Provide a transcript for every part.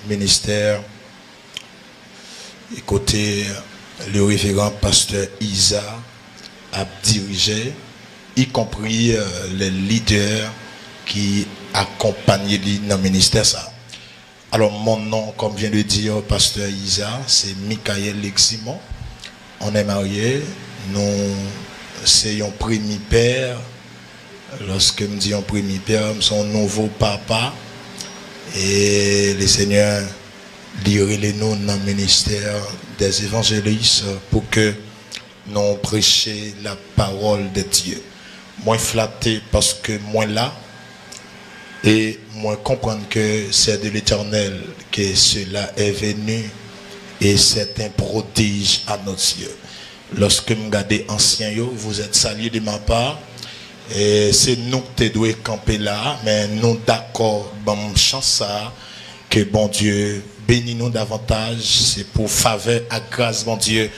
ministère, et côté le révérend pasteur Isa a dirigé, y compris les leaders qui accompagnent lui dans le ministère. Ça. Alors mon nom, comme vient de dire pasteur Isa, c'est Michael Leximon. On est mariés, nous c'est un premier père. Lorsque me dit un premier père, son nouveau papa. Et le Seigneur lirait nous dans le ministère des évangélistes pour que nous prêchions la parole de Dieu. Moi flatté parce que moi là et moi comprendre que c'est de l'Éternel que cela est venu et c'est un prodige à nos yeux. Lorsque vous regardez ancien yo, vous êtes salués de ma part. Et c'est nous qui devons camper là, mais nous d'accord, bon chance ça, que bon Dieu bénit nous davantage, c'est pour faveur à grâce, bon Dieu,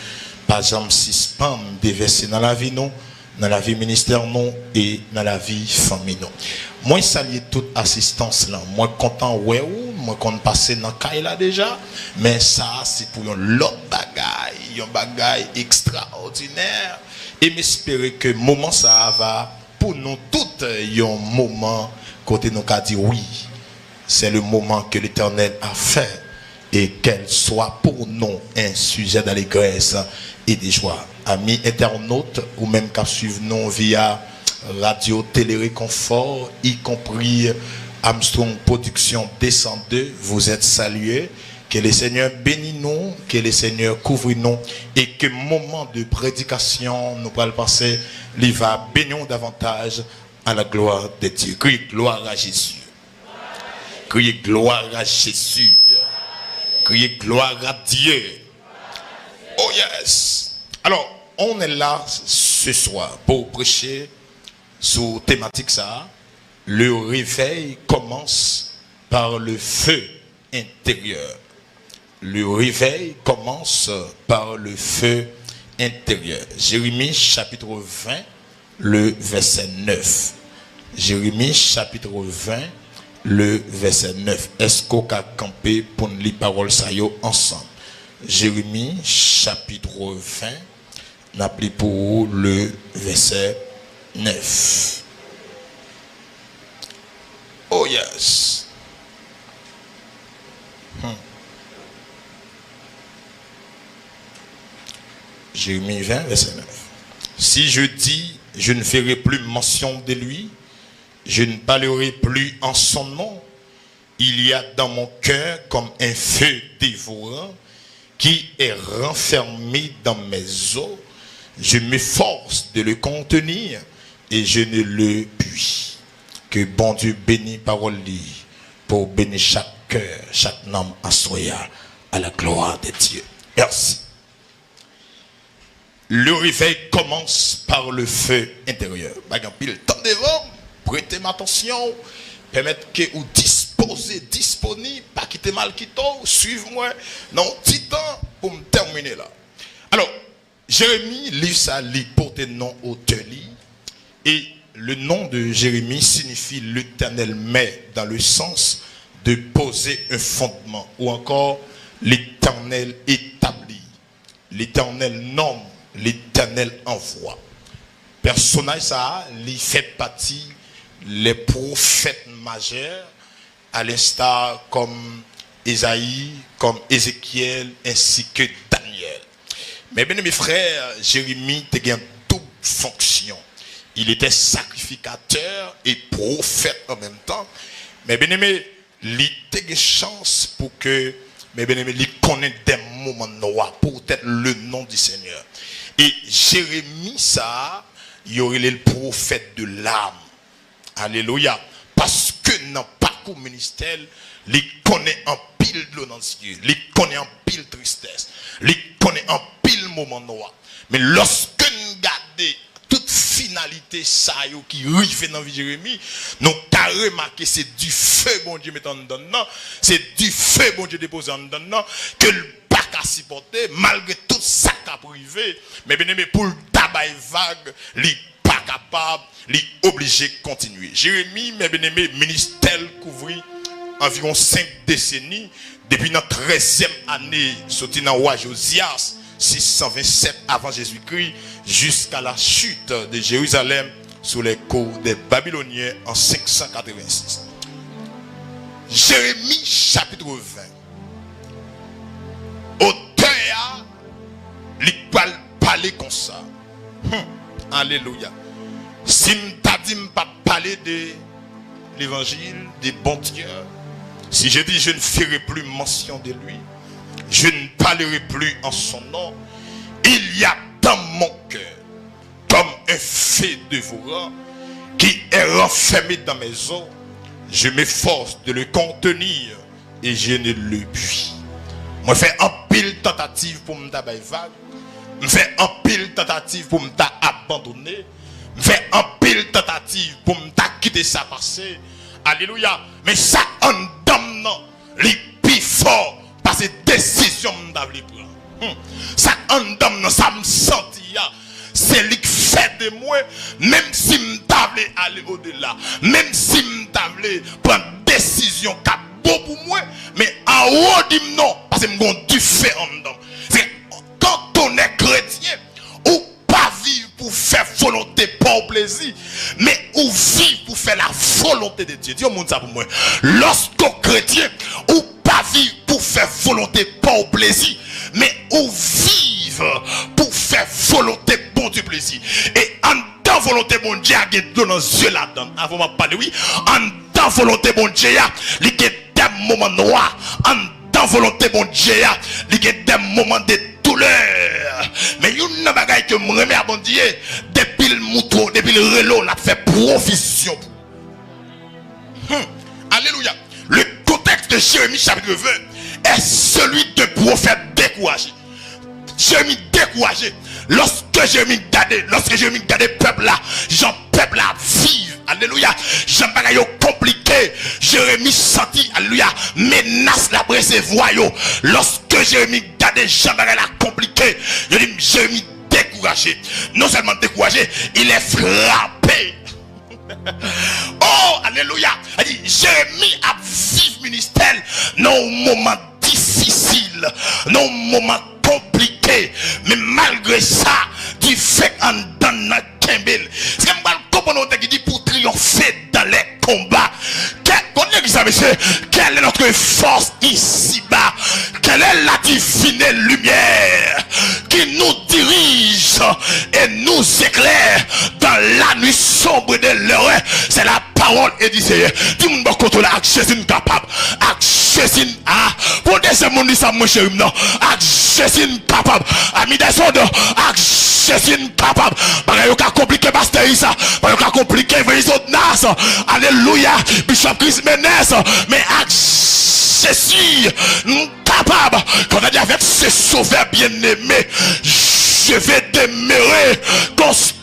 par exemple, si spam déverser dans la vie nous, dans la vie ministère nous et dans la vie famille nous. Moi, saluer toute assistance là, moi content, ouais, moi qu'on passe dans le là déjà, mais ça, c'est pour l'autre bagaille extraordinaire, et m'espérer que moment ça va. Pour nous tous, il y a un moment côté nous a dit oui, c'est le moment que l'Éternel a fait et qu'elle soit pour nous un sujet d'allégresse et de joie. Amis internautes ou même qui suivent nous via radio télé réconfort, y compris Armstrong Production 202, vous êtes salués. Que le Seigneur bénisse nous, que le Seigneur couvre nous et que moment de prédication nous allons passer, il va bénir davantage à la gloire de Dieu. Criez gloire à Jésus. Criez gloire à Jésus. Criez gloire à Dieu. Oh yes. Alors, on est là ce soir pour prêcher sur thématique ça. Le réveil commence par le feu intérieur. Le réveil commence par le feu intérieur. Jérémie chapitre 20, le verset 9. Jérémie chapitre 20, le verset 9. Est-ce qu'on a campé pour nous lire paroles ça ensemble? Jérémie chapitre 20, n'appelez pour le verset 9. Oh yes. Jérémie 20, verset 9. Si je dis, je ne ferai plus mention de lui, je ne parlerai plus en son nom, il y a dans mon cœur comme un feu dévorant qui est renfermé dans mes os. Je m'efforce de le contenir et je ne le puis. Que bon Dieu bénisse parole pour bénir chaque cœur, chaque âme en soya à la gloire de Dieu. Merci. Le réveil commence par le feu intérieur. Pile temps devant, prêtez m'attention, permettre que vous disposez, disponible, pas quitter mal quitter, suivez-moi dans un petit temps pour me terminer là. Alors, Jérémie, livre ça, lit porte nom auteur lit, et le nom de Jérémie signifie l'Éternel met dans le sens de poser un fondement, ou encore l'Éternel établit, l'Éternel nomme, l'Éternel envoie. Personnage ça, il fait partie les prophètes majeurs, à l'instar comme Esaïe, comme Ézéchiel, ainsi que Daniel. Mais bien mes frères, Jérémie a une double fonction. Il était sacrificateur et prophète en même temps. Mais bien aimé, il a une chance pour que, mais bien aimé, il connaît des moments noirs pour être le nom du Seigneur. Et Jérémie, ça, il y aurait le prophète de l'âme. Alléluia. Parce que dans le parcours ministère, il connaît en pile de l'eau dans les yeux. Il connaît en pile tristesse. Il connaît en pile moment noir. Mais lorsque nous regardons toute finalité ça qui arrive dans la vie de Jérémie, nous avons remarqué que c'est du feu bon Dieu mettant dedans. C'est du feu bon Dieu déposant dedans. Que le à supporter malgré tout ça qui a privé, mais bien aimé pour le tabac vague, il n'est pas capable, il est obligé de continuer. Jérémie, mais bien aimé, ministère couvrit environ 5 décennies, depuis notre 13e année, sorti dans le roi Josias, 627 avant Jésus-Christ, jusqu'à la chute de Jérusalem sous les coups des Babyloniens en 586. Jérémie chapitre 20. Auteur, il va parler comme ça. Alléluia. Si m'ta dit pas parler de l'évangile, des bons dieux, si je dis je ne ferai plus mention de lui, je ne parlerai plus en son nom, il y a dans mon cœur comme un feu dévorant qui est renfermé dans mes os. Je m'efforce de le contenir et je ne le puis. Moi fais un pile tentative pour me tabailler vague, me fait un pile tentative pour me abandonner, me fait un pile tentative pour me quitter ça passer. Alléluia. Mais ça en dame non, les plus fort parce que décision me d'avoir prendre. Ça en dame non, ça me sentit. C'est lui qui fait de moi, même si me t'avais aller au-delà, même si me t'avais prendre décision qui est bon pour moi, mais en haut dit non, parce que me du fait en dedans. C'est quand on est chrétien, ou pas vivre pour faire volonté pas au plaisir, mais ou vivre pour faire la volonté de Dieu. Dis-moi ça pour moi. Lorsqu'on chrétien, ou pas vivre pour faire volonté pas au plaisir, mais ou vivre pour faire volonté bon du plaisir. Et en dans volonté bon Dieu, il y a des yeux là-dedans. Avant de parler, oui. En dans volonté bon Dieu, il y a des moments noirs. En dans volonté bon Dieu, il y a des moments de douleur. Mais il y a une bagaille que je me remets à bon Dieu, depuis le mouton, depuis le relais, on a fait provision. Alléluia. Le contexte de Jérémie chapitre 20 est celui de prophète découragé. Jérémie découragé. Lorsque Jérémie gardait peuple là, Jean peuple là vive. Alléluia. Jean bagaille compliqué. Jérémie senti, alléluia, menace la recevoir yo. Lorsque Jérémie gardait Jean bagaille là compliqué, je dis Jérémie découragé. Non seulement découragé, il est frappé. Oh, alléluia. Il dit Jérémie a vivre ministère dans un moment difficile, dans un moment compliqué, mais malgré ça, il fait en dans la Kembel. C'est comme comprendre qui dit pour triompher dans les combats. Quelle est notre force ici-bas? Quelle est la divine lumière qui nous dirige et nous éclaire dans la nuit sombre de l'heure? C'est la parole et dit Seigneur. Dis-moi contre la Jésus capable. Jésus ah pour des monde ça mon chéri non. Jésus capable. Ami des sondes. Jésus capable. Parce que a compliqué pasteur ça. Parce que a compliqué Nas. Alléluia. Bishop Chris Menes. Mais Jésus capable. Quand on dit avec ce sauveur bien-aimé, je vais demeurer constamment.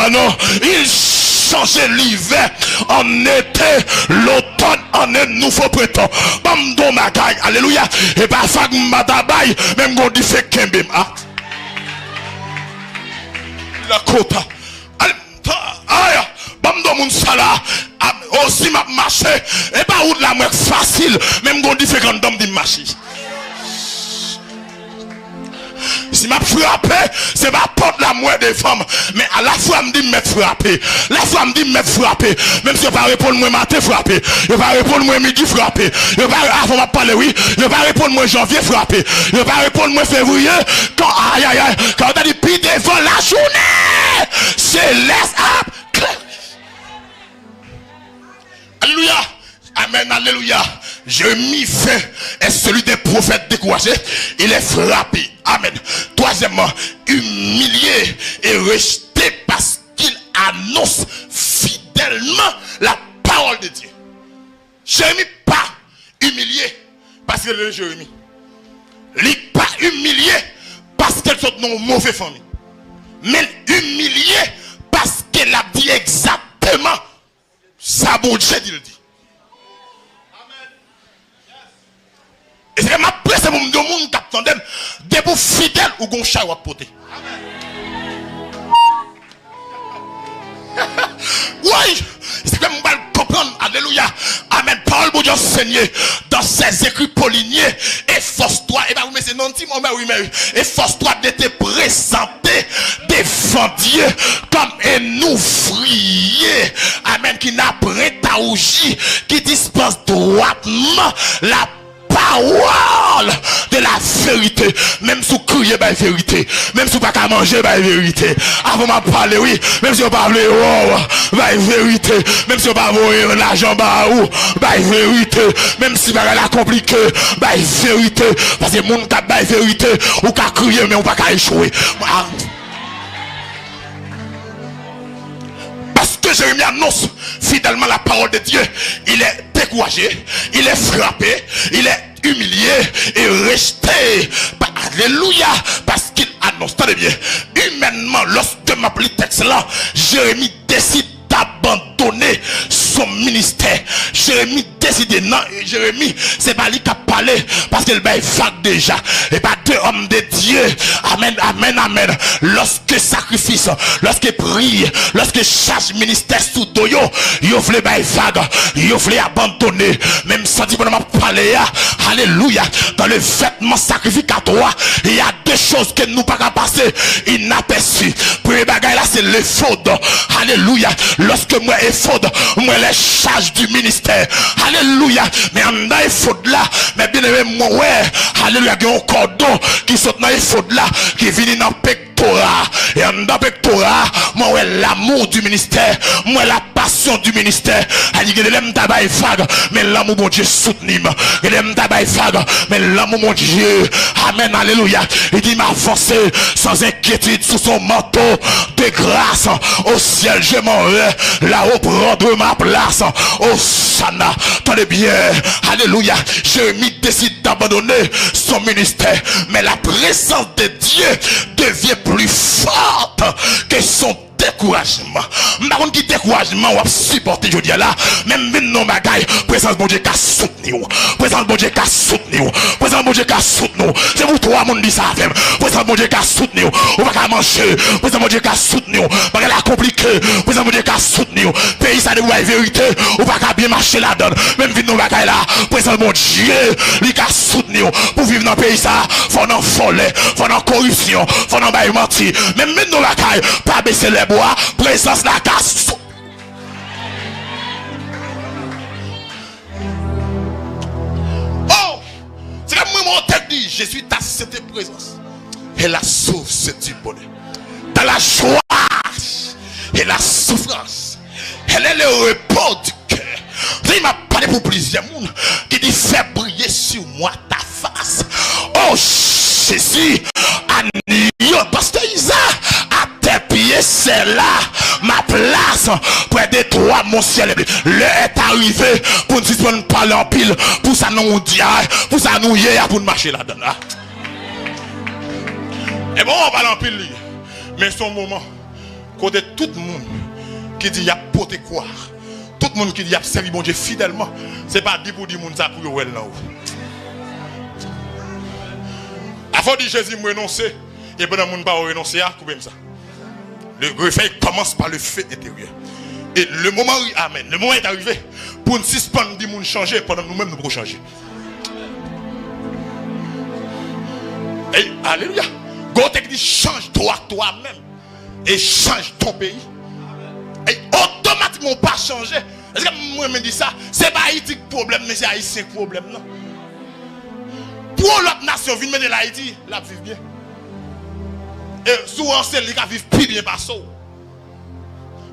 Non, il changeait l'hiver en été, l'automne en un nouveau printemps. Bamdo magaï, alléluia. Et bah fag madabaï, même qu'on dit fait kembem. Ah. La quota. Aïe, bamdo moun sala. Aussi m'a marché. Et bah ou de la mouette facile, même qu'on dit fait quand d'homme dit marcher. Si m'a frappé, c'est ma porte la moelle des femmes. Mais à la fois, me dit me frapper. La fois, me dit me frapper. Même si je ne vais pas répondre moi matin frapper. Je ne vais pas répondre moi midi frapper. Je ne vais pas avant de parler, oui. Je ne vais pas répondre moi janvier frapper. Je ne vais pas répondre moi février. Quand aïe aïe aïe. Quand on a dit puis devant la journée. C'est laisse up. Alléluia. Amen, alléluia. Jérémie fait est celui des prophètes découragés. Il est frappé. Amen. Troisièmement, humilié et rejeté parce qu'il annonce fidèlement la parole de Dieu. Jérémie pas humilié parce qu'il est Jérémie. Il n'est pas humilié parce qu'elle sont dans une mauvaise famille. Mais humilié parce qu'elle a dit exactement ça, bon Dieu, il dit. Et c'est que ma presse pour me dire monde qui attendait des pour fidèles ou gon chat ou porter. Oui, c'est que me comprendre alléluia. Amen. Parole bon Dieu enseigné dans ses écrits pauliniers. Efforce-toi. Et bien, vous mettez non, petit moment, oui, mais efforce-toi de te présenter devant Dieu comme un ouvrier. Amen. Qui n'a prêt à rougir, qui dispense droitement la parole de la vérité. Même si vous criez la vérité, même si vous ne pouvez pas manger la vérité, avant de parler, oui, même si vous ne pouvez pas parler, oh, la vérité, même si vous ne pouvez pas avoir l'argent, la vérité, même si vous ne pouvez pas compliquer, la vérité, parce que les gens qui ont la vérité, ou qui crier, mais on ne peut pas échouer. Parce que Jérémie annonce fidèlement la parole de Dieu. Il est découragé, il est frappé, il est humilié et rejeté. Alléluia. Parce qu'il annonce, tenez bien, humainement, lorsque m'a pris le texte là, Jérémie décide d'abandonner son ministère. Jérémie décide, non, Jérémie, c'est pas lui qui a parlé, parce qu'il va vague déjà. Et pas deux hommes de Dieu. Amen, amen, amen. Lorsque sacrifice, lorsque prie, lorsque charge ministère sous doyo, il voulait vague, il voulait abandonner. Même sans dire, on parler, alléluia. Dans le vêtement sacrificatoire, il y a deux choses que nous pas passer inaperçues. Premier bagage là, c'est l'effode. Alléluia. Lorsque moi effode, moi les charges du ministère. Alléluia. Mais en a effode là, mais bien aimé moi ouais. Alléluia. Il y a un cordon qui saute dans effode là, qui vient dans pectorat. Et en dans pectorat, moi ouais l'amour du ministère, moi la passion du ministère. Elle dit que l'aime tabac vague, mais l'amour mon Dieu soutenu. Il aime tabac vague, mais l'amour mon Dieu. Amen, alléluia. Il dit m'avancer sans inquiétude sous son manteau de grâce. Au ciel, je m'en vais là-haut prendre ma place. Oh Sana, tenez bien, alléluia. Jérémie décide d'abandonner son ministère, mais la présence de Dieu devient plus forte que son découragement. Par contre, qui découragement ou supporter je dis là, même non bagaille, présence bon Dieu qui soutenu. Présence bon Dieu qui soutenu. Présence bon Dieu qui soutenu. C'est vous trois monde dit ça avec. Présence bon Dieu qui soutenu. On va pas manger. Présence bon Dieu qui soutenu. Bagay la compliqué. Présence bon Dieu qui soutenu. Pays ça de la vérité, on va pas bien marcher là-dedans. Même vite non bagaille là, présence bon Dieu, lui qui soutenu pour vivre dans pays ça, faut dans folie, faut dans corruption, faut dans bail menti. Même non bagaille, pas baisser les bois, présence la casse. Oh, c'est comme moi mon tête dit, je suis ta cette présence. Et la sauve c'est du bonheur. Dans la joie et la souffrance, elle est le repos du cœur. Il m'a parlé pour plusieurs monde qui dit fais briller sur moi ta face. Oh Jésus, Anio, pasteur Isa, à tes pieds c'est là ma place près de toi mon ciel. Le est arrivé pour nous parler en pile, pour ça nous dire, pour ça nous y pour nous marcher là-dedans. Et bon on parle en pile, mais son moment côté tout le monde qui dit y a porté croire. Tout le monde qui dit y a servi bon Dieu fidèlement, c'est pas dit pour dire monde ça pour well là. Avant de Jésus me renoncer et pendant monde pas renoncer à couper ça. Le réveil commence par le feu intérieur. Et le moment amen, le moment est arrivé pour nous suspendre du monde changer pendant nous-mêmes nous pour changer. Et alléluia. God dit change toi-même et change ton pays. Et automatiquement pas changer. Est-ce que moi me dis ça? C'est pas Haïti problème, mais c'est Haïtien problème non. Pour l'autre nation vient de l'Haïti, là vivre bien. Et souvent c'est les qui vivent plus bien par ça.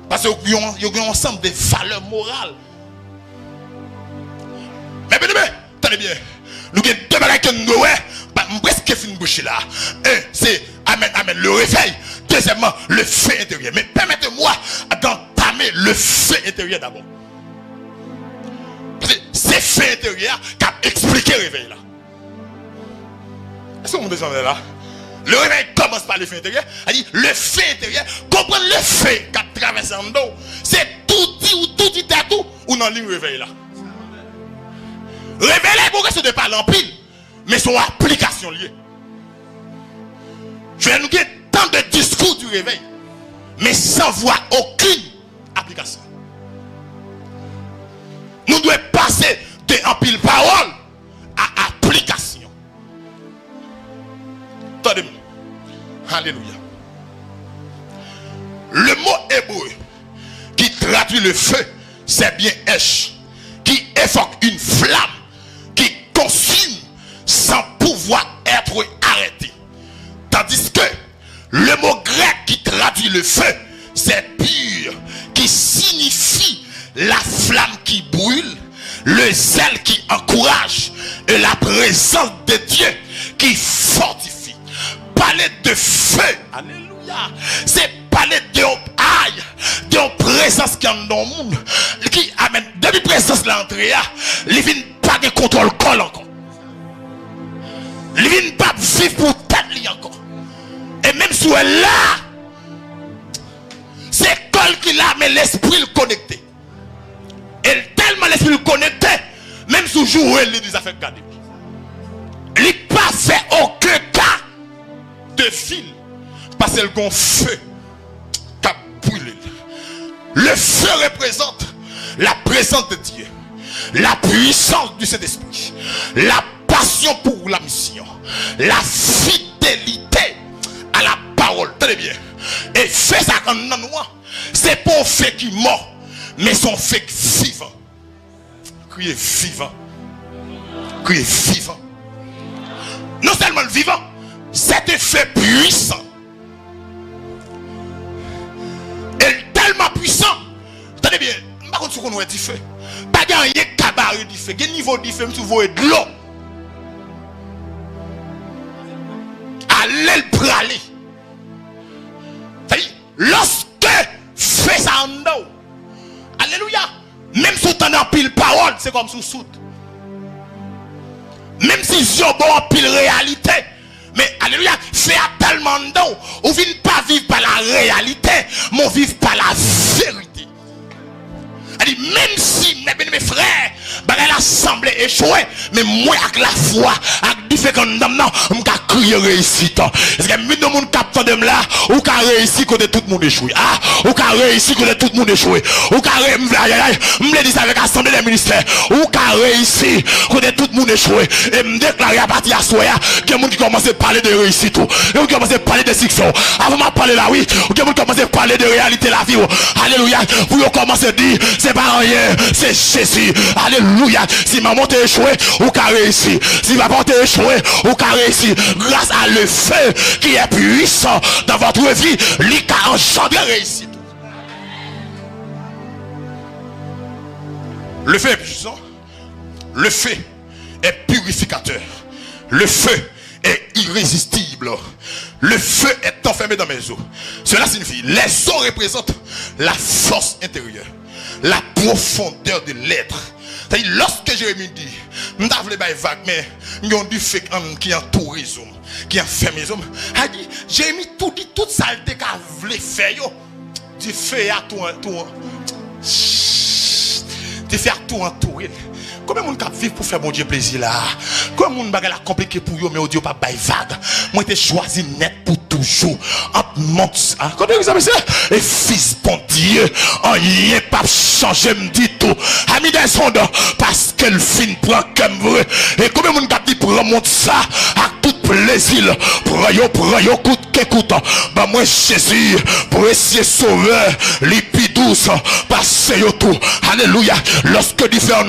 Parce qu'ils ont un ensemble de valeurs morales. Mais bien, tenez bien. Nous avons deux bagages que nous avons presque fini de boucher là. Un, c'est amen, amen, le réveil. Deuxièmement, le feu intérieur. Mais permettez-moi d'entamer le feu intérieur d'abord. C'est le feu intérieur qui a expliqué le réveil là. Est-ce que vous me descendez là? Le réveil commence par le feu intérieur. Elle dit le feu intérieur. Comprenez le feu qui a traversé en dos. C'est tout dit ou tout dit à tout ou dans le réveil là. Réveil pour que ce n'est pas l'empile, mais son application liée. Je vais nous dire tant de discours du réveil, mais sans voir aucune application. Nous devons passer porter en pile parole à application. Attendez-moi. Alléluia. Le mot hébreu qui traduit le feu, c'est bien Esh, qui évoque une flamme qui consume sans pouvoir être arrêté. Tandis que le mot grec qui traduit le feu, c'est pur, qui signifie la flamme qui brûle, le zèle qui encourage et la présence de Dieu qui fortifie. Parler de feu, alléluia, c'est parler de présence qui est dans le monde, qui amène, depuis présence l'entrée, il ne vient pas de contrôle col encore. Il ne vient pas vivre pour tête encore. Et même si elle est là, c'est col qui a, mais l'esprit le connecté. Et tellement l'esprit le connecté, même si jour elle les a fait garder. Il n'a pas fait aucun cas de fil parce qu'elle a un feu qui a brûlé. Le feu représente la présence de Dieu, la puissance du Saint-Esprit, la passion pour la mission, la fidélité à la parole. Tenez bien. Et fait ça quand nous, c'est pas un fait qui mort, mais son fait vivant. Criez vivant. Criez vivant. Non seulement le vivant, c'est un fait puissant. Et tellement puissant. Tenez bien, par contre, ce qu'on a dit fait. Pas de rien cabaret du fait. Quel niveau du fait, vous voyez de l'eau. Allez le praler. C'est-à-dire, lorsque fait ça en dos, alléluia, même si tu en pile parole, c'est comme sous soute. Même si j'ai bon pile réalité, mais alléluia, fait tellement d'eau, ou vient pas vivre par la réalité, mais vivre par la vérité. Même si mes frères, elle a semblé échouer, mais moi avec la foi, avec différents hommes, je vais crier réussite. Est-ce que nous sommes capteurs de là, ou qu'à réussir que tout le monde échoue. Ah, ou qu'à réussir que tout le monde échoue. Ou qu'à réussir, je me dis avec l'Assemblée des ministères, ou qu'à réussir que tout le monde échoue. Et me déclarer à partir de soya que les gens qui commencent à parler de réussite, et qui commencent à parler de succès. Avant de parler là, oui, ou qui commencent à parler de réalité la vie. Alléluia, vous commencez à dire, c'est pas rien, c'est Jésus. Alléluia. Si maman t'a échoué, ou qu'a réussi. Si papa t'a échoué, ou qu'a réussi. Grâce à le feu qui est puissant dans votre vie, il a engendré réussite. Le feu est puissant. Le feu est purificateur. Le feu est irrésistible. Le feu est enfermé dans mes os. Cela signifie, les os représentent la force intérieure, la profondeur de l'être. C'est-à-dire, lorsque Jérémie dit, nous avons les vagues, mais nous avons du feu qui entoure les hommes, qui enferme les hommes. Il dit, Jérémie tout dit, toute saleté qu'il voulait faire, du feu à tout entourer. Comment on peut vivre pour faire mon Dieu plaisir là? Comment on peut compliqué pour eux, mais au Dieu pas bail vague. Moi, j'ai choisi net pour toujours. Entre mon comment vous savez ça? Et fils bon Dieu, en y est pas changer, me dit tout. Ami des sondes, parce qu'elle fin prend comme vrai. Et comment on peut dire pour remonter ça à tout plaisir? Prends yo, écoute. Bah, moi, Jésus, pour essayer sauver les plus douces, passer yo tout. Alléluia. Lorsque différents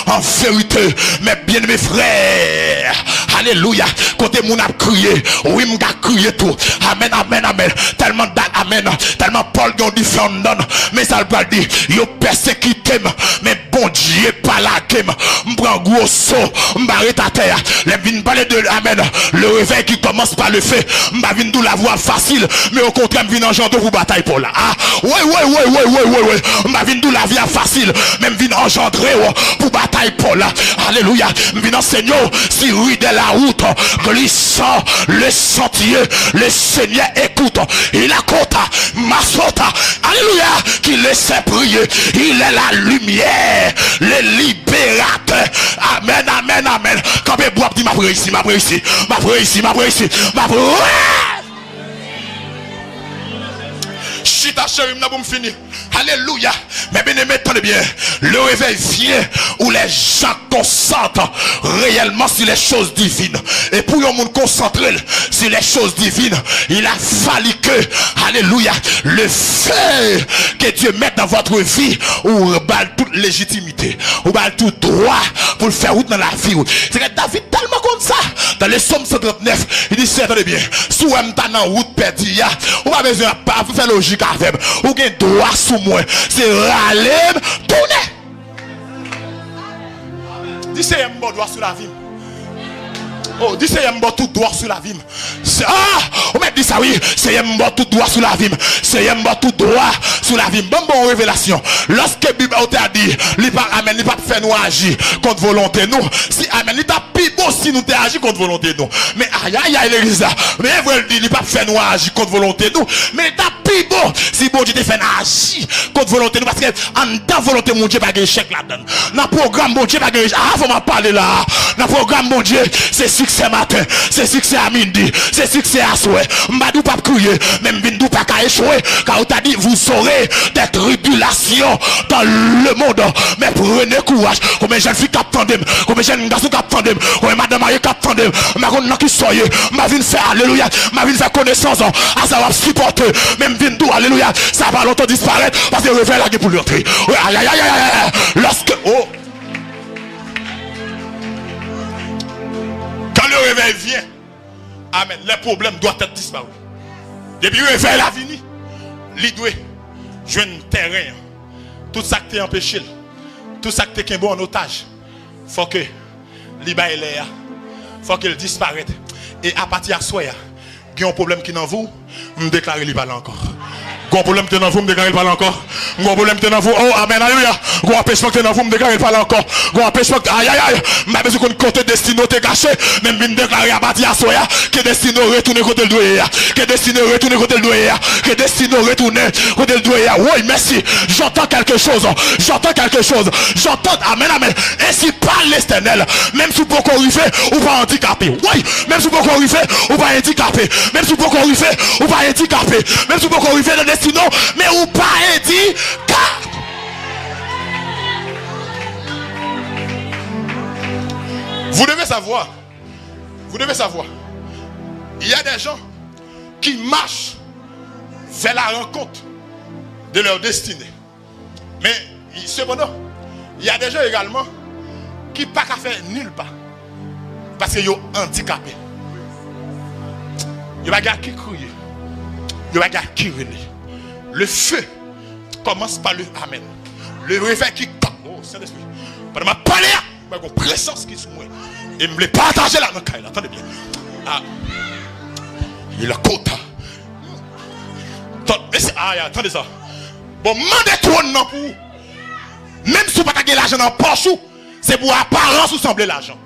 en vérité, mes bien-aimés frères, alléluia, côté mon a crié, oui, m'ga crié tout, amen, amen, amen, tellement d'amen, tellement Paul a dit fondon, mais ça le dit, yo persécuté, mais bon Dieu, pas la game, m'prend gros saut, m'barrête à terre, les vins parler de amen, le réveil qui commence par le fait, m'ba vin d'où la voie facile, mais au contraire, m'vin engendrer pour bataille pour là, ah, ouais, m'ba vin d'où la vie facile, même vin engendrer pour bataille pour là, alléluia, m'vin enseigner, si oui de la route, glissant le sentier, le Seigneur écoute, il a compta, massota, alléluia, qui laissait prier, il est la lumière, le libérateur, amen, amen, amen, quand je bois, dit ma réussi, Chita chérie, pour me finir. Alléluia. Mais bien aimé, attendez bien. Le réveil vient où les gens concentrent réellement sur les choses divines. Et pour un monde concentré sur les choses divines, il a fallu que, alléluia, le feu que Dieu met dans votre vie, ou balle toute légitimité, ou balle tout droit pour le faire route dans la vie. C'est que David tellement comme ça, dans les Psaumes 139, il dit, attendez bien, sous un temps dans route perdu, ou pas besoin de faire logique avec, ou bien droit sous moi, c'est râler, tourner. Dis c'est un bon droit sur la vie. Oh, dis c'est un bon tout droit sur la vie. On m'a dit ça, oui, c'est un bon tout droit sur la vie. C'est un bon tout droit sur la vie. Bon révélation. Lorsque la Bible a dit, il pas amen, il pas faire nous agir contre volonté nous. Si amen, il t'a plus beau si nous agir contre volonté nous. Mais aïe l'église là. Mais elle dit, il pas faire nous agir contre volonté nous. Mais il t'a plus beau si bon Dieu te fait agir contre volonté nous. Parce que en tant volonté mon Dieu pas de chèque là-dedans. Dans le programme mon Dieu pas de faut m'en parler là. Dans le programme mon Dieu, c'est succès matin, c'est succès à midi, c'est succès à soir. M'badou pas crier, même vindou pas qu'à échouer, car on t'a dit vous aurez des tribulations dans le monde. Mais prenez courage, comme les jeunes filles qui attendent, comme les jeunes garçons qui attendent, comme les madame mariées qui attendent, ma qu'on qui soyez, ma vie faire alléluia, ma vie faire connaissance, à savoir supporter, même vindou alléluia, ça va longtemps disparaître parce que le réveil là pour l'autre. Aïe aïe aïe aïe, lorsque oh. Quand le réveil vient, amen, les problèmes doivent être disparus. Depuis le réveil a venu, il doit jouer un terrain. Tout ça qui est empêché, tout ça qui est bon en otage, il faut que l'Iba est là, il faut qu'il disparaisse. Et à partir de soi, il y a un problème qui est dans vous, me déclarer l'Iba là encore. Gros problème que dans vous, me déclarez pas encore. Gros problème que dans vous, oh amen, alléluia. Gros empêchement que dans vous, me déclarez pas encore. Gros empêchement, aïe aïe aïe. M'a besoin qu'on côté destiné te caché. Même bien déclarer à partir à soya que destiné retourner côté le doyer. Que destiné retourner côté le doyer. Que destiné retourner côté le doyer. Oui, merci. J'entends quelque chose. J'entends quelque chose. J'entends, amen, amen. Ainsi parle l'Éternel. Même si vous pouvez arriver ou pas handicapé. Oui, même si vous pouvez arriver ou pas handicapé. Même si vous pouvez arriver ou pas handicapé. Même si vous pouvez arriver dans sinon, mais ou pas dit car vous devez savoir, il y a des gens qui marchent vers la rencontre de leur destinée. Mais cependant, il y a des gens également qui ne peuvent pas faire nulle part parce qu'ils sont handicapés. Il y a des gens qui crient, il y a des gens qui relient. Le feu commence par le amen. Le réveil qui oh Saint-Esprit. Pendant ma parole, il y a une présence qui se moi. Et me les partager là dans le cas. Attendez bien. Ah. Il a quota. Attendez ça. Bon, mandez-toi non pour. Même si vous n'avez pas l'argent dans le poche, c'est pour apparence ou sembler l'argent.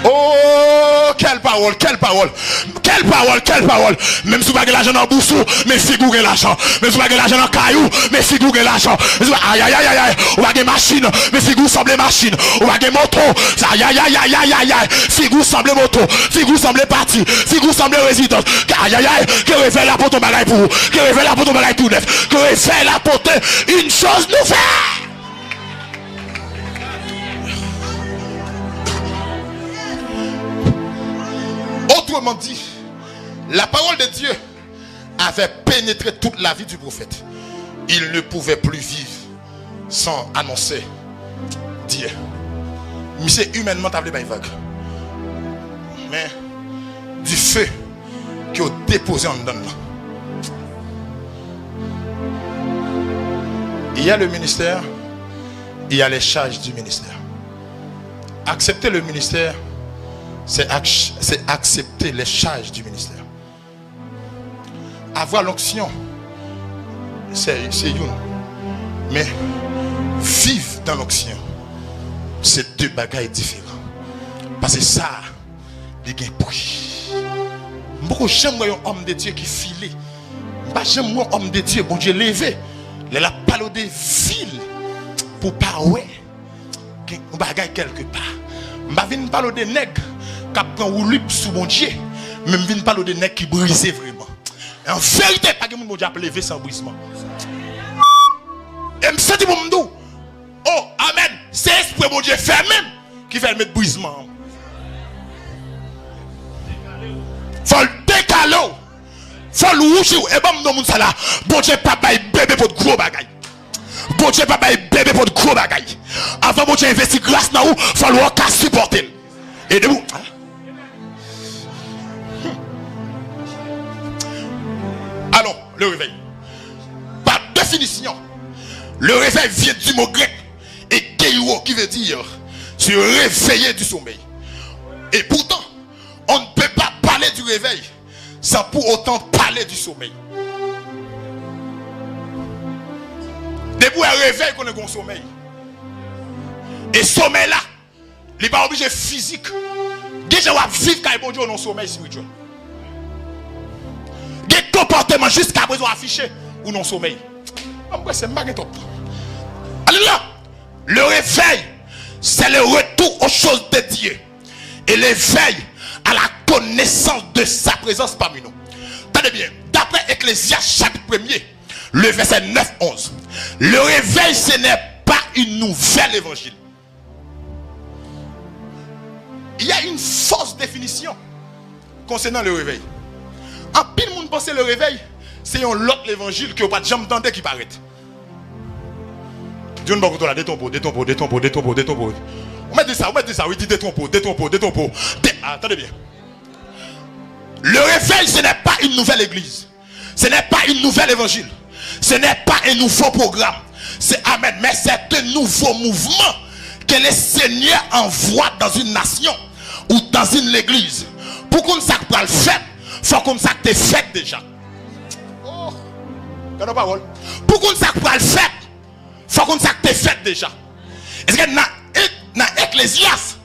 Oh, quelle parole, quelle parole, quelle parole, quelle parole. Même si vous n'avez pas l'argent dans le boussou, mais figurez l'argent. Même si vous n'avez pas l'argent dans le caillou, mais figurez l'argent. Aïe, aïe, aïe, aïe, vous n'avez pas machine, mais figure semble machine. Vous n'avez pas moto, aïe, aïe, aïe, aïe, aïe, aïe, aïe. Figure semble moto, figure semble parti, figure semble résidence. Aïe, aïe, aïe, que révèle la pote bagaille pour vous, que révèle la pote bagaille tout neuf, que révèle la pote une chose nouvelle. Autrement dit, la parole de Dieu avait pénétré toute la vie du prophète. Il ne pouvait plus vivre sans annoncer Dieu. Mais c'est humainement appelé par vague. Mais du feu qui a déposé en dedans. Il y a le ministère, il y a les charges du ministère. Accepter le ministère, c'est accepter les charges du ministère. Avoir l'onction, c'est une. Mais vivre dans l'onction, c'est deux bagailles différents. Parce que ça, il y a un prix. Moi, j'aime un homme de Dieu qui file. J'aime un homme de Dieu, bon Dieu levé. Il a parlé de ville pour parler. Un bagaille quelque part. Je viens parler de nègres qui prend ou lup sous mon Dieu. Même vient parler de nèg qui brisé vraiment. En vérité, pas que mon Dieu a levé sans brisement. Et me senti pour me dire, oh, amen, c'est l'esprit mon Dieu fait même qui fait le mettre brisement. Faut le décaler. Faut le rouger. Et bon, dans mon là, bon Dieu pas bail bébé pour de gros bagaille. Bon Dieu pas bail bébé pour de gros bagaille. Avant bon Dieu investir grâce dans vous, faut le qu'à supporter. Et de vous. Allons, le réveil. Par définition, le réveil vient du mot grec et keiro qui veut dire se réveiller du sommeil. Et pourtant, on ne peut pas parler du réveil sans pour autant parler du sommeil. Depuis un réveil qu'on est un sommeil. Et sommeil là, il n'est pas obligé physique. Déjà, on va vivre quand bon Dieu dans le sommeil spirituel. Des comportements jusqu'à présent affichés ou non sommeil. C'est top. Alléluia. Le réveil, c'est le retour aux choses de Dieu. Et l'éveil à la connaissance de sa présence parmi nous. Tenez bien, d'après Ecclésiaste chapitre 1er, le verset 9-11. Le réveil, ce n'est pas une nouvelle évangile. Il y a une fausse définition concernant le réveil. En pile monde pense le réveil, c'est un autre évangile que vous pas jamais entendu qui paraît. Dieu ne va pas là, détompo. On met ça, oui, dit détompo. Attendez bien. Le réveil, ce n'est pas une nouvelle église. Ce n'est pas une nouvelle évangile. Ce n'est pas un nouveau programme. C'est amen, mais c'est un nouveau mouvement que le Seigneur envoie dans une nation ou dans une église. Pour qu'on sache pas le faire, il faut qu'on sache que c'est fait déjà. Oh, parole. Pour qu'on sache pas le faire, il faut qu'on sache que c'est fait déjà. Est-ce que dans Ecclésiaste,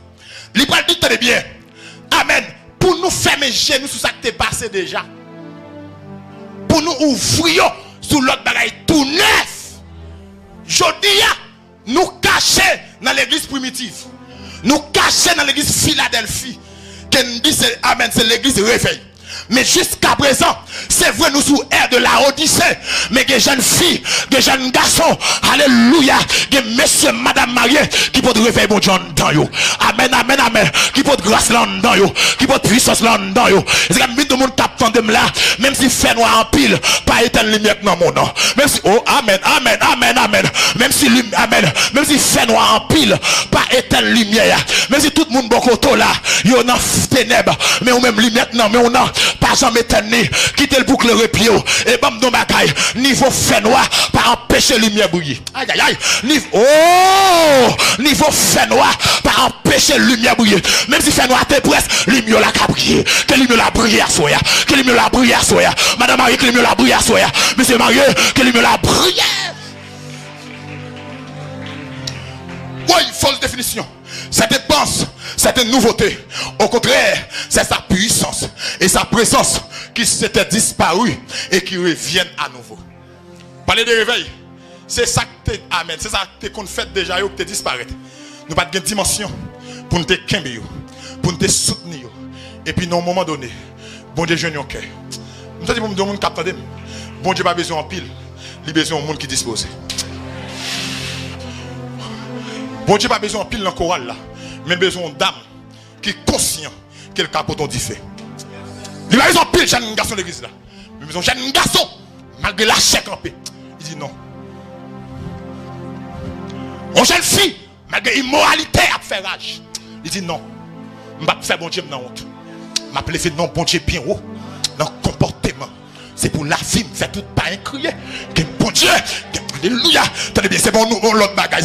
il parle tout très bien. Amen. Pour nous fermer les genoux sur ça que t'es passé déjà. Pour nous ouvrir sur l'autre bagaille tout neuf. Je dis, nous cacher dans l'église primitive. Nous cacher dans l'église Philadelphie. Qui dit amen, c'est l'église réveil. Mais jusqu'à présent, c'est vrai, nous sous air de la Odyssée. Mais des jeunes filles, des jeunes garçons, alléluia, des messieurs, madame mariés, qui peuvent réveiller mon Dieu dans yo. Amen, amen, amen. Qui peuvent grâce là dedans yo. Qui peuvent puissance là dedans yo. Et c'est comme tout le monde tape tandem là, même si fait noir en pile, pas éteindre lumière dans mon nom. Même si, oh, amen, amen, amen, amen. Même si, amen, même si fait noir en pile, pas éteindre lumière. Même si tout le monde bon côté là, yo dans ténèbres, mais on même lumière non, mais on a pas jamais tenir, quitter le boucle replié et bam dans bagaille, niveau fait noir, pas empêcher lumière briller. Aïe aïe aïe, niveau fait noir, pas empêcher lumière briller. Même si fait noir t'es presque, lumière la briller, que lumière la briller à soya, que lumière la briller à soya. Madame Marie, que lumière la briller à soya. Monsieur Marie, que lumière la briller. Oui, fausse définition. Cette dépense, c'est une nouveauté. Au contraire, c'est sa puissance et sa présence qui s'était disparue et qui reviennent à nouveau. Parler de réveil, c'est ça que tu amènes, c'est ça que tu fait déjà que tu disparais. Nous pas de dimension pour nous te camber, pour nous te soutenir. Et puis, à un moment donné, bon Dieu, je n'ai cœur. Nous disons, bon Dieu, capte. Bon Dieu, pas besoin en pile, il a besoin de monde qui dispose. Bon Dieu pas besoin de pile dans le choral là, mais besoin d'âme qui est conscient qu'elle capote on dit fait. Il a besoin de pile jeune garçon de l'église là. Mais besoin de jeune garçon malgré la chèque en paix. Il dit non. Une jeune fille malgré immoralité à faire rage. Il dit non. Je ne vais pas faire bon Dieu dans honte. Je vais faire non bon Dieu bien haut dans le comportement. C'est pour la vie, me fait tout pas un crier. Que bon Dieu, alléluia. Tenez bien, c'est bon, nous, l'autre bagaille,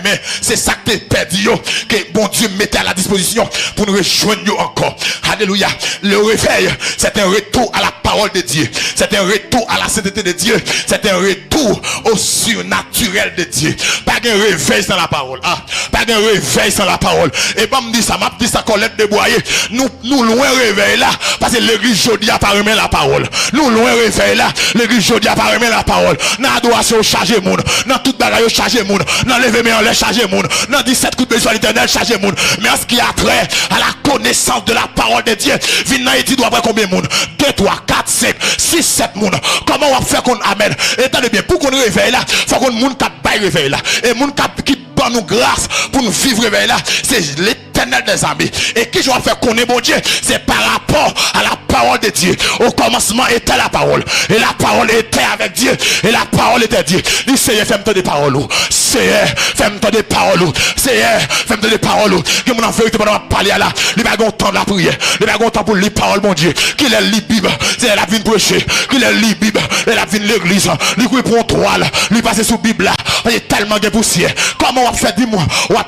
mais c'est ça que tu perdu, que bon Dieu mettait à la disposition pour nous rejoindre encore. Alléluia. Le réveil, c'est un retour à la parole de Dieu. C'est un retour à la sainteté de Dieu. C'est un retour au surnaturel de Dieu. Pas de réveil sans la parole. Ah, pas de réveil sans la parole. Et pas me dire ça, m'a dit ça, Colette de Boyer. Nous loin réveil là, parce que l'église jeudi a pas remis la parole. Nous loin réveil là, l'église jeudi a pas remis la parole. Dans l'adoration chargée monde. Dans toute bagaille, chargé monde. Dans lever mais en l'air, chargé monde. Dans 17 coups de besoin l'éternel, chargé monde. Mais en ce qui a trait à la connaissance de la parole de Dieu, vin dans étude après combien de monde? 2, 3, 4, 5, 6, 7 monde. Comment on va faire qu'on amène? Et attendez bien, pour qu'on réveille là, faut qu'on monde qui baille réveil là. Et monde qui ban nous grâce pour nous vivre réveil là, c'est l'éternel des armées. Et qui je vais faire connaître mon Dieu? C'est par rapport à la parole de Dieu. Au commencement était la parole. Et la parole était avec Dieu. Et la parole était Dieu. Dis Seigneur, fais-moi des paroles. Seigneur, fais-moi des paroles. Seigneur, fais-moi des paroles. Que mon enfant, tu vas parler là. Il va avoir temps de la prière. Il va avoir temps pour lire parole, mon Dieu. Qu'il est lit Bible. C'est la vie de prêcher. Qu'il est lit Bible. Et la vie de l'église. Il coupe pour un toile. Il passe sous Bible là. Il y a tellement de poussière. Comment on va faire, dis-moi.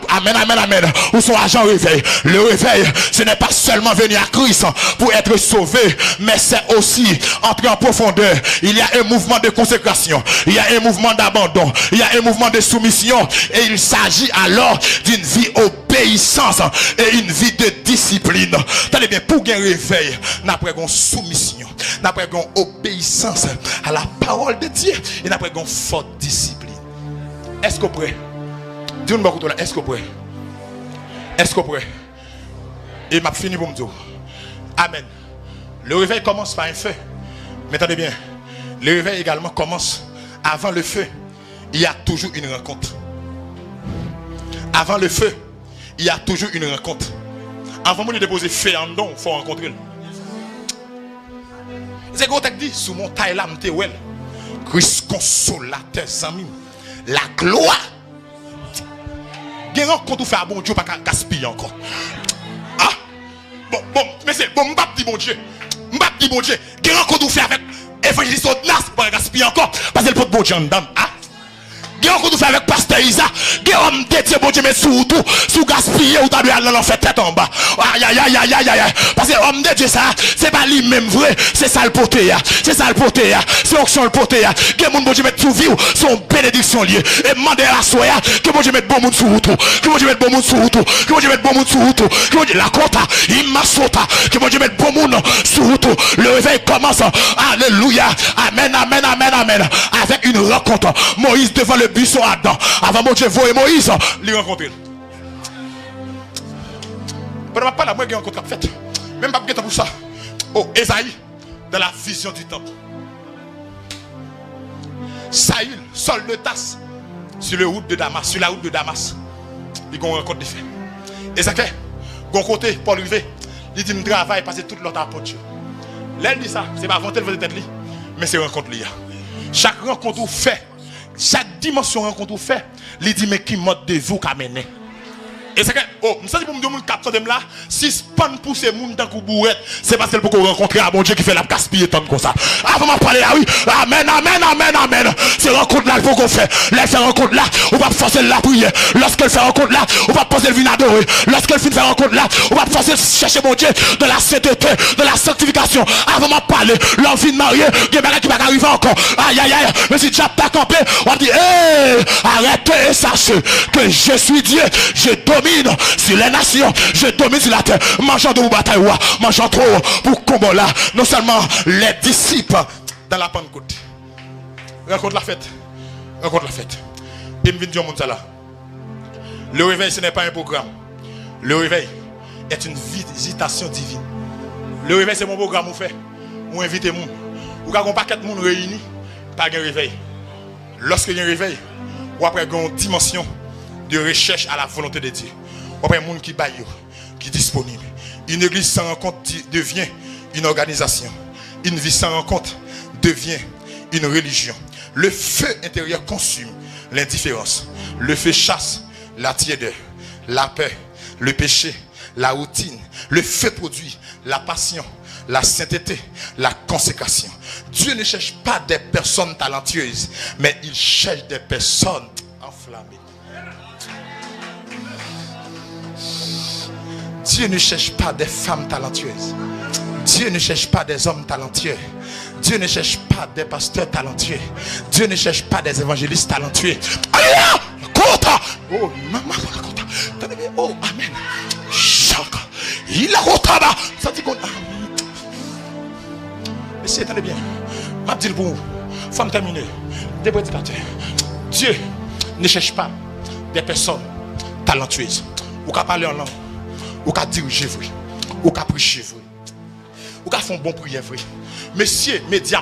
Amen, amen, amen. Où son agent réveil? Le réveil, ce n'est pas seulement venir à Christ pour être sauvé, mais c'est aussi entrer en profondeur. Il y a un mouvement de consécration, il y a un mouvement d'abandon, il y a un mouvement de soumission, et il s'agit alors d'une vie obéissance et une vie de discipline. Tenez bien, pour un réveil, n'après une soumission, n'après une obéissance à la parole de Dieu, et n'après une forte discipline. Est-ce qu'on prêt? Dis-nous beaucoup là, est-ce qu'on prêt? Est-ce qu'on prêt? Et m'a fini pour me dire. Amen. Le réveil commence par un feu. Mais attendez bien. Le réveil également commence avant le feu. Il y a toujours une rencontre. Avant le feu, il y a toujours une rencontre. Avant de déposer feu en don, il faut rencontrer. C'est quoi tu dit? Sous mon taille là, m'te well. Christ consolateur, amis. La gloire. Il y a un rencontre où faire bon Dieu, pas gaspiller encore. Ah, bon, mais c'est bon, m'bap dit bon Dieu. M'bap dit bon Dieu. Il y a un rencontre où faire avec évangéliste Odnas, pas gaspiller encore. Parce que le pot bon Dieu en dedans. Ah. Il y a un rencontre où faire avec pasteur Isa. Il y a un homme dédié bon Dieu, mais surtout, sous gaspiller ou t'as dû aller en fait tête en bas. Aïe, aïe, aïe, aïe, aïe, aïe. Parce que l'homme de Dieu, ça, c'est pas lui-même vrai. C'est ça le poté, c'est ça le poté, c'est onction le poté. Que mon bon Dieu mette tout vivre, son bénédiction liée. Et demander à la soya, que mon Dieu mette bon monde sur tout. Que mon Dieu mette bon monde sur tout. Que mon Dieu mette bon monde sur tout. Que mon Dieu la compta, il m'a sauté. Que mon Dieu mette bon monde sur tout. Le réveil commence. Alléluia. Amen, amen, amen, amen. Avec une rencontre. Moïse devant le buisson Adam. Avant mon Dieu, vous et Moïse, les rencontrer. Pendant pas la moi qui rencontre fait. Même pas pour ça. Oh, Esaïe, dans la vision du temple. Saül, Saul de Tasse, sur la route de Damas, il y a une rencontre de fait. Et ça fait, bon côté, Paul Rivet, il dit, je travaille, passer toute l'autre pour Dieu. Là, il dit ça, c'est pas inventer le tête, mais c'est rencontre liée. Chaque rencontre ou fait, chaque dimension rencontre ou fait, il dit, mais qui mode de vous qu'a mené. Et c'est que, oh, je sais pour me dire, mon là, si span pour ces gens dans bourrette, c'est parce qu'elle peut rencontrer un bon Dieu qui fait la gaspiller tant comme ça. Avant de parler là, oui, amen, amen, amen, amen. C'est rencontre là, il faut qu'on fait. Là, fait rencontre là, on va forcer la prière. Lorsqu'elle fait rencontre là, on va poser le vin adorer. Lorsqu'elle fait rencontre là, on va forcer chercher mon Dieu de la sainteté, de la sanctification. Avant de parler, l'envie de marier, il y a des gens qui vont arriver encore. Aïe, aïe, aïe, mais si tu as pas campé, on va dire, hé, arrêtez et sachez que je suis Dieu, je domine sur les nations, je domine sur la terre, mangeant de vos batailles, mangeant trop pour combat là, non seulement les disciples dans la Pentecôte. Rencontre la fête, rencontre la fête. Et me dire mon là. Le réveil, ce n'est pas un programme. Le réveil est une visitation divine. Le réveil, c'est mon programme, vous fait. Vous invitez moun. Vous avez un paquet de monde réuni, pas de réveil. Lorsque il y a un réveil, ou après une dimension de recherche à la volonté de Dieu. Après un monde qui baille, qui est disponible. Une église sans rencontre devient une organisation. Une vie sans rencontre devient une religion. Le feu intérieur consume l'indifférence. Le feu chasse la tiédeur, la paix, le péché, la routine. Le feu produit la passion, la sainteté, la consécration. Dieu ne cherche pas des personnes talentueuses, mais il cherche des personnes enflammées. Dieu ne cherche pas des femmes talentueuses. Dieu ne cherche pas des hommes talentueux. Dieu ne cherche pas des pasteurs talentueux. Dieu ne cherche pas des évangélistes talentueux. Oh, maman, oh, amen. Il a rotaba. Ça dit qu'on. Monsieur, attendez bien. Ma petite pour vous. Femme terminée. Des prédicateurs. Dieu ne cherche pas des personnes talentueuses. Ou qu'à parler en langue, ou qu'à diriger vrai, ou qu'à prêcher vrai, ou qu'à faire un bon prière vrai. Messieurs, médias,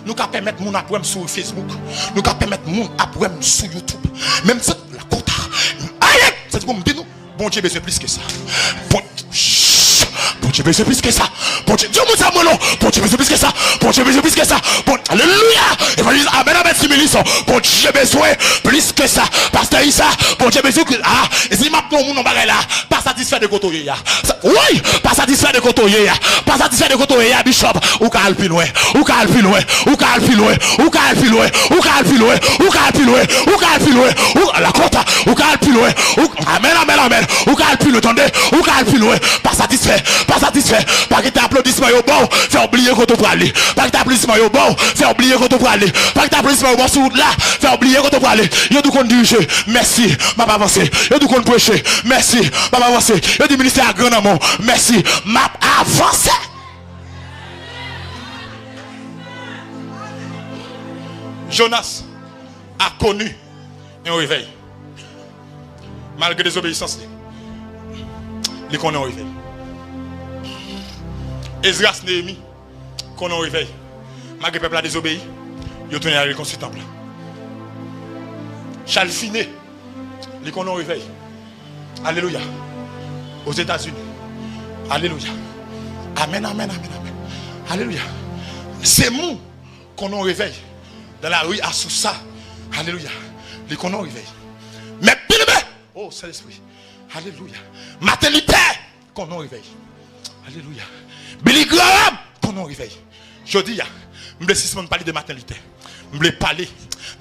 nous qu'à permettre mon après sur Facebook, nous qu'à permettre mon après sur YouTube. Même ça, la quota. Aïe, c'est comme dit nous. Bon Dieu besoin plus que ça. Bon Dieu besoin plus que ça. Bon Dieu, Dieu ça mon nom. Bon Dieu besoin plus que ça. Bon Dieu besoin plus que ça. Bon, alléluia. Évangile, amen, amen, Similis. Bon Dieu besoin plus que ça. Pasteur Issa, bon Dieu besoin que et si m'a ton mon bagay là, pas satisfait de kotoyer ya. Oui, pas satisfait de kotoyer ya. Pas satisfait de kotoyer ya bishop. Ou ka alpi loin. Ou ka alpi loin. Ou ka alpi loin. Ou ka alpi loin. Ou ka alpi loin. Ou ka alpi loin. Ou ka alpi loin. Ou la quota. Ou ka alpi loin. Amen, amen, amen. Ou ka alpi loin, attendez. Ou ka alpi loin. Pas satisfait. Pas satisfait. Pas que t'applaudissements au bon, fait oublier qu'on te peut aller. Pas que t'applaudissements au bon, fait oublier qu'on te peut aller. Pas que t'applaudissements au bon sur là, fait oublier qu'on te peut aller. Yo tout qu'on diriger. Merci, m'a pas avancé. Yo tout qu'on prêcher. Merci, m'a pas avancé. Yo du ministère à grand amour. Merci, m'a avancé. Jonas a connu un réveil. Malgré désobéissance, il connaît un réveil. Esdras, Néhémie, qu'on a réveil. Malgré le peuple a désobéi, il a tourné à reconstruire le temple. Charles Finet, il qu'on a réveil. Alléluia. Aux États-Unis. Alléluia. Amen, amen, amen, amen. Alléluia. C'est nous qu'on a réveil. Dans la rue à Sousa. Alléluia. Les qu'on a réveil. Mais bien, oh, c'est l'esprit. Alléluia. Maternité qu'on a réveil. Alléluia. Billy Graham, qu'on a réveil. Je dis, je ne parler de maternité. Je voulais parler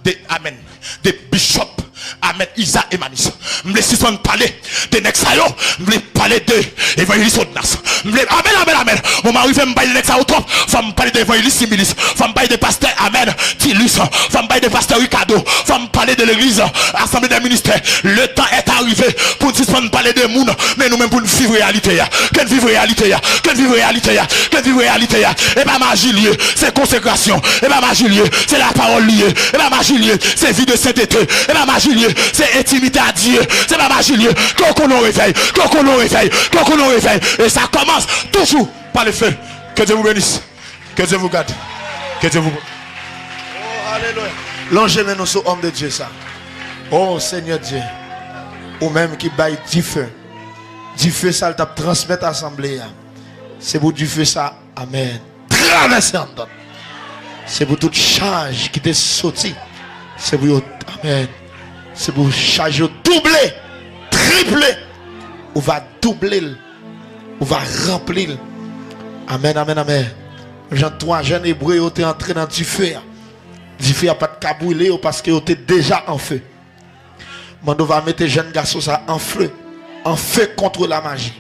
de Amen, de Bishop Amen, Isa et Manis. Je voulais parler de Nexayo. Je voulais parler de Évangéliste Odnas. Amen, amen, amen. Mon mari fait me parler de Nexayo trop. Faut me parler de Évangéliste Similis. Faut me parler de Pasteur Amen, Tilus. Faut me parler de Pasteur Ricardo. Faut me parler de l'église, Assemblée des ministères. Le temps est arrivé pour nous parler de monde. Mais nous-mêmes pour nous vivre réalité. Quelle vivre réalité? Quelle vivre réalité? Quelle vivre réalité? Et pas magie liée, c'est consécration. Et pas magie liée, c'est la parole liée. Et pas magie liée, c'est vie de sainteté. Et pas magie liée, c'est intimité à Dieu. C'est pas magie liée. Qu'on nous réveille, qu'on nous réveille, qu'on nous réveille. Et ça commence toujours par le feu. Que Dieu vous bénisse. Que Dieu vous garde. Que Dieu vous. Oh, alléluia. Longez nous sur homme de Dieu ça. Oh Seigneur Dieu. Ou même qui baille du feu. Du feu ça, il t'a transmettre à l'assemblée. C'est pour du feu ça. Amen. Traversez en donne. C'est pour toute charge qui t'est sorti. C'est pour amen. C'est pour charge doubler, tripler. On va doubler. On va remplir. Amen, amen, amen. Jean 3 jeunes hébreux ont été entrés dans du feu. Du feu n'a pas de cabouler parce qu'ils étaient déjà en feu. On va mettre les jeunes garçons ça en feu. En feu contre la magie.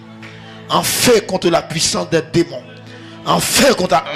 En feu contre la puissance des démons. En feu contre la